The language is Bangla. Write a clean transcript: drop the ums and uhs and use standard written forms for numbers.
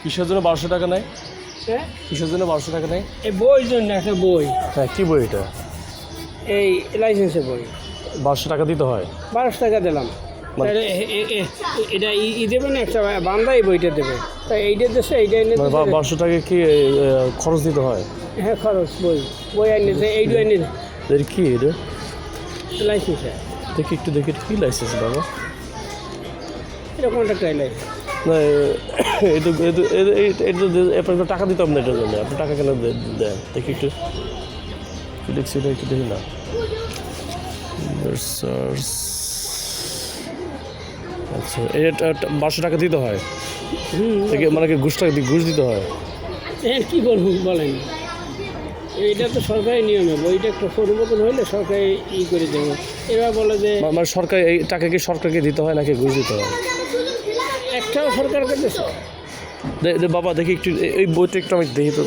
কিসের জন্য 1200 টাকা নেয়? হ্যাঁ, কিসের জন্য 1200 টাকা নেয়? এই বই জন্য একটা বই, হ্যাঁ, কি বই এটা? এই লাইসেন্সের বই 1200 টাকা দিতে হয়? 1200 টাকা দিলাম। মানে- তাহলে এটা ই দেবে না, একটা বান্দা এই বইটা দেবে, তাই এইটা দেশে এইটা এনে মানে দিছে। 1200 টাকা কি খরচ দিতে হয়? হ্যাঁ, খরচ বই এনে দিছে, এইটা এনে এটা কি এটা? লাইসেন্স। দেখি একটু দেখি, এটা কি লাইসেন্স বাবা? এরকম একটা লাইসেন্স। না, আপনাকে টাকা দিতে হবে না এটার জন্য। আপনি টাকা কেন দেন? দেখি একটু কি লিখছি এটা একটু দেখি না। সার্চ। আচ্ছা, এটা 1200 টাকা দিতে হয়? মানে কি ঘুষ দিতে হয়? হ্যাঁ, কী বলবো বলেন, এইটা তো সরকারি নিয়মে, বইটা একটা পরিবর্তন হইলে সরকারি করে দেবে। এবার বলে যে মানে সরকার এই টাকা কি সরকারকে দিতে হয় নাকি ঘুষ দিতে হয়? একটাও সরকারকে দেশে। বাবা দেখি একটু এই বইটা একটু আমি দেখি তো।